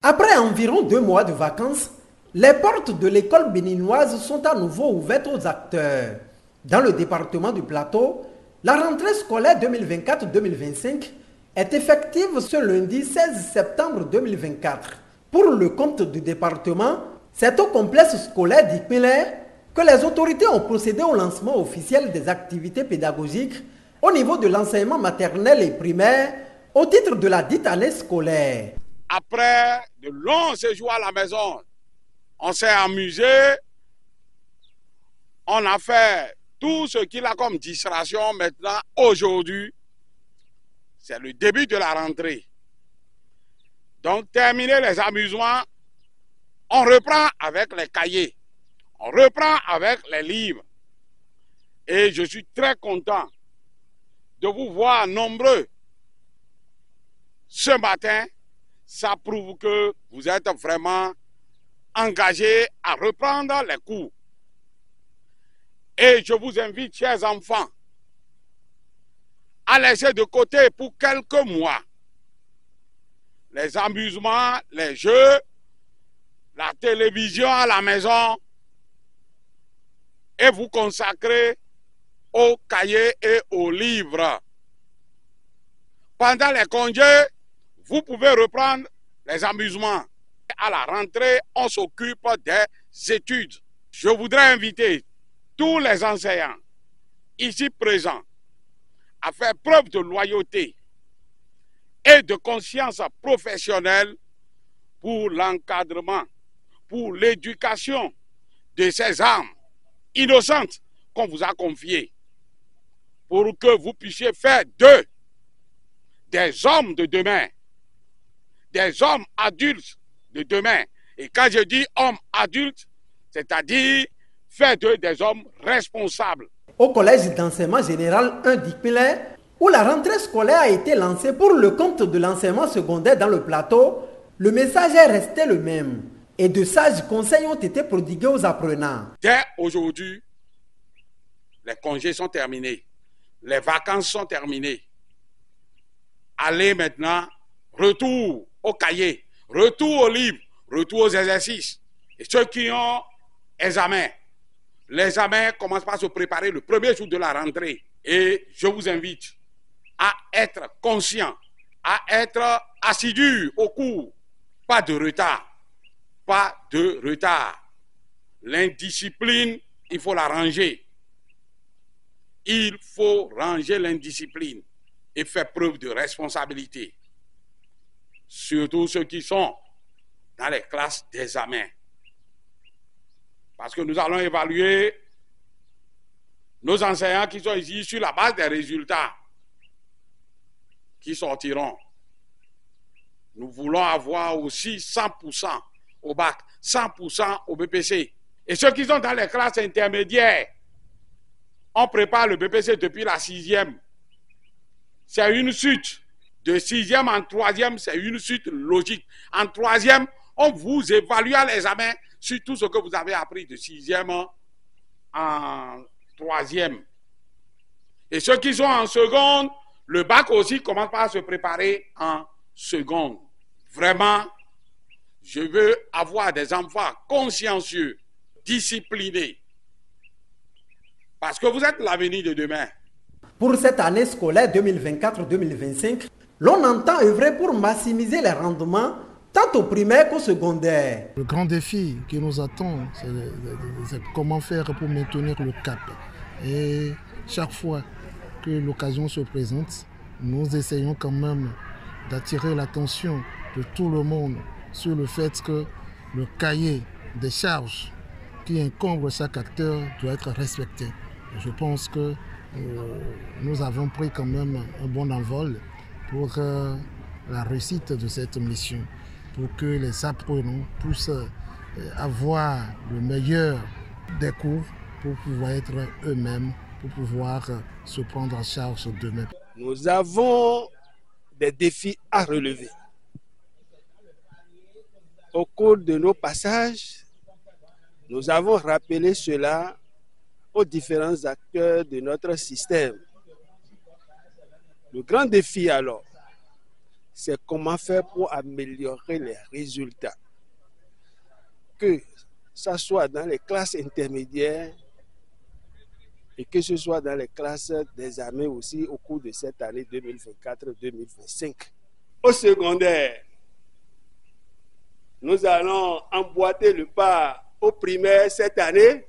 Après environ 2 mois de vacances, les portes de l'école béninoise sont à nouveau ouvertes aux acteurs. Dans le département du Plateau, la rentrée scolaire 2024-2025 est effective ce lundi 16 septembre 2024. Pour le compte du département, c'est au complexe scolaire d'Ikmele que les autorités ont procédé au lancement officiel des activités pédagogiques au niveau de l'enseignement maternel et primaire au titre de la dite année scolaire. Après de longs séjours à la maison, on s'est amusé, on a fait tout ce qu'il a comme distraction. Maintenant, aujourd'hui, c'est le début de la rentrée. Donc, terminer les amusements, on reprend avec les cahiers, on reprend avec les livres. Et je suis très content de vous voir nombreux ce matin. Ça prouve que vous êtes vraiment engagés à reprendre les cours. Et je vous invite, chers enfants, à laisser de côté pour quelques mois les amusements, les jeux, la télévision à la maison et vous consacrer aux cahiers et aux livres. Pendant les congés, vous pouvez reprendre les amusements. À la rentrée, on s'occupe des études. Je voudrais inviter tous les enseignants ici présents à faire preuve de loyauté et de conscience professionnelle pour l'encadrement, pour l'éducation de ces âmes innocentes qu'on vous a confiées, pour que vous puissiez faire d'eux des hommes de demain, des hommes adultes de demain. Et quand je dis hommes adultes, c'est-à-dire faire d'eux des hommes responsables. Au collège d'enseignement général 1 d'Ikmele, où la rentrée scolaire a été lancée pour le compte de l'enseignement secondaire dans le Plateau, le message est resté le même et de sages conseils ont été prodigués aux apprenants. Dès aujourd'hui, les congés sont terminés, les vacances sont terminées. Allez maintenant, retour au cahier, retour aux livres, retour aux exercices. Et ceux qui ont examen, les examens commencent par se préparer le premier jour de la rentrée. Et je vous invite à être conscient, à être assidu au cours. Pas de retard, pas de retard. L'indiscipline, il faut la ranger. Il faut ranger l'indiscipline et faire preuve de responsabilité. Surtout ceux qui sont dans les classes d'examen. Parce que nous allons évaluer nos enseignants qui sont ici sur la base des résultats qui sortiront. Nous voulons avoir aussi 100% au bac, 100% au BPC. Et ceux qui sont dans les classes intermédiaires, on prépare le BPC depuis la 6e. C'est une suite. De 6e en 3e, c'est une suite logique. En 3e, on vous évalue à l'examen sur tout ce que vous avez appris de 6e en 3e. Et ceux qui sont en seconde, le bac aussi commence par se préparer en seconde. Vraiment, je veux avoir des enfants consciencieux, disciplinés. Parce que vous êtes l'avenir de demain. Pour cette année scolaire 2024-2025, l'on entend œuvrer pour maximiser les rendements tant au primaire qu'au secondaire. Le grand défi qui nous attend, c'est comment faire pour maintenir le cap. Et chaque fois que l'occasion se présente, nous essayons quand même d'attirer l'attention de tout le monde sur le fait que le cahier des charges qui incombe chaque acteur doit être respecté. Et je pense que nous avons pris quand même un bon envol pour la réussite de cette mission, pour que les apprenants puissent avoir le meilleur des cours pour pouvoir être eux-mêmes, pour pouvoir se prendre en charge d'eux-mêmes. Nous avons des défis à relever. Au cours de nos passages, nous avons rappelé cela aux différents acteurs de notre système. Le grand défi alors, c'est comment faire pour améliorer les résultats. Que ça soit dans les classes intermédiaires et que ce soit dans les classes des armées aussi au cours de cette année 2024-2025. Au secondaire, nous allons emboîter le pas au primaire cette année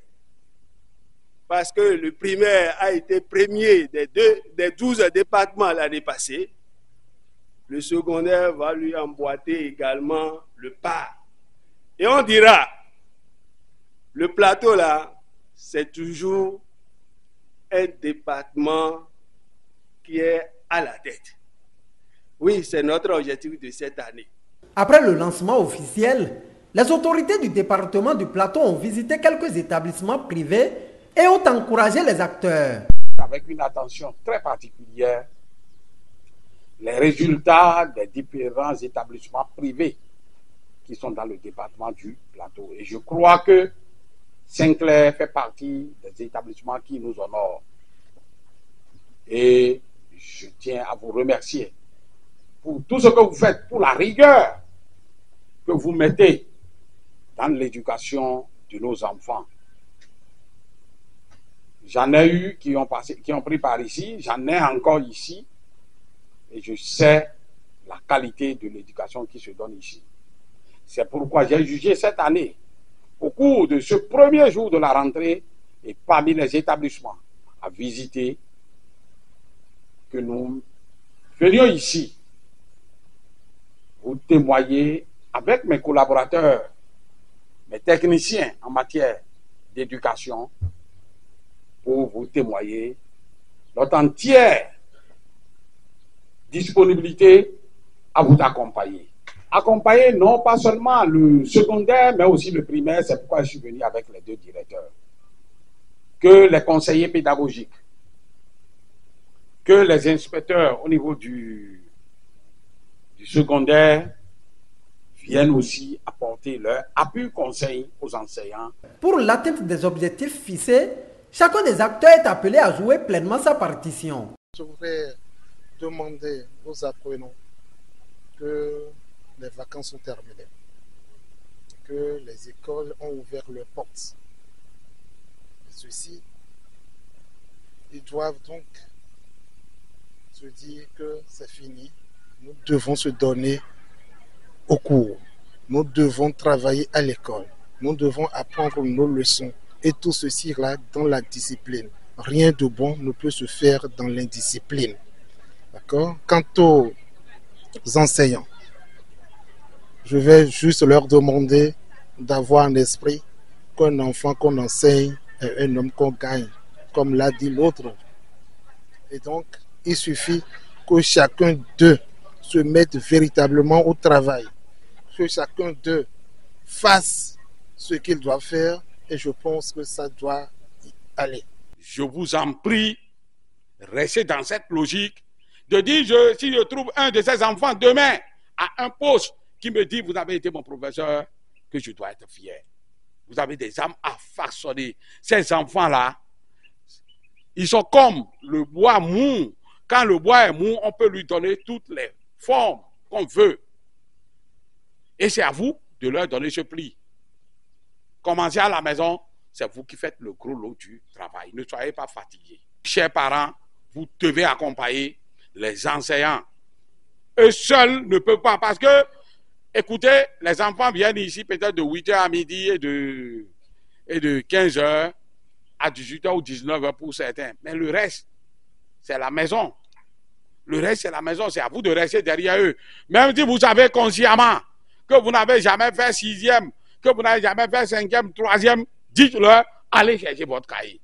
parce que le primaire a été premier des 12 départements l'année passée. Le secondaire va lui emboîter également le pas. Et on dira, le plateau là, c'est toujours un département qui est à la tête. Oui, c'est notre objectif de cette année. Après le lancement officiel, les autorités du département du Plateau ont visité quelques établissements privés et ont encouragé les acteurs. Avec une attention très particulière, les résultats des différents établissements privés qui sont dans le département du Plateau. Et je crois que Saint-Clair fait partie des établissements qui nous honorent. Et je tiens à vous remercier pour tout ce que vous faites, pour la rigueur que vous mettez dans l'éducation de nos enfants. J'en ai eu qui ont pris par ici, j'en ai encore ici, et je sais la qualité de l'éducation qui se donne ici. C'est pourquoi j'ai jugé cette année, au cours de ce premier jour de la rentrée, et parmi les établissements à visiter, que nous venions ici, vous témoigner avec mes collaborateurs, mes techniciens en matière d'éducation, pour vous témoigner notre entière disponibilité à vous accompagner. Accompagner non pas seulement le secondaire, mais aussi le primaire, c'est pourquoi je suis venu avec les deux directeurs. Que les conseillers pédagogiques, que les inspecteurs au niveau du secondaire viennent aussi apporter leur appui conseil aux enseignants. Pour l'atteinte des objectifs fixés, chacun des acteurs est appelé à jouer pleinement sa partition. Je voudrais demander aux apprenants que les vacances sont terminées, que les écoles ont ouvert leurs portes. Et ceux-ci, ils doivent donc se dire que c'est fini. Nous devons se donner au cours. Nous devons travailler à l'école. Nous devons apprendre nos leçons. Et tout ceci là dans la discipline. Rien de bon ne peut se faire dans l'indiscipline. D'accord? Quant aux enseignants, je vais juste leur demander d'avoir un esprit qu'un enfant qu'on enseigne est un homme qu'on gagne, comme l'a dit l'autre. Et donc, il suffit que chacun d'eux se mette véritablement au travail, que chacun d'eux fasse ce qu'il doit faire, et je pense que ça doit y aller. Je vous en prie, restez dans cette logique de dire, si je trouve un de ces enfants demain à un poste qui me dit, vous avez été mon professeur, que je dois être fier. Vous avez des âmes à façonner. Ces enfants-là, ils sont comme le bois mou. Quand le bois est mou, on peut lui donner toutes les formes qu'on veut. Et c'est à vous de leur donner ce pli. Commencez à la maison, c'est vous qui faites le gros lot du travail. Ne soyez pas fatigués. Chers parents, vous devez accompagner les enseignants. Eux seuls ne peuvent pas, parce que, écoutez, les enfants viennent ici peut-être de 8h à midi et de 15h à 18h ou 19h pour certains. Mais le reste, c'est la maison. Le reste, c'est la maison. C'est à vous de rester derrière eux. Même si vous savez consciemment que vous n'avez jamais fait 6e, que vous n'avez jamais fait 5e, 3e, dites-leur, allez chercher votre cahier.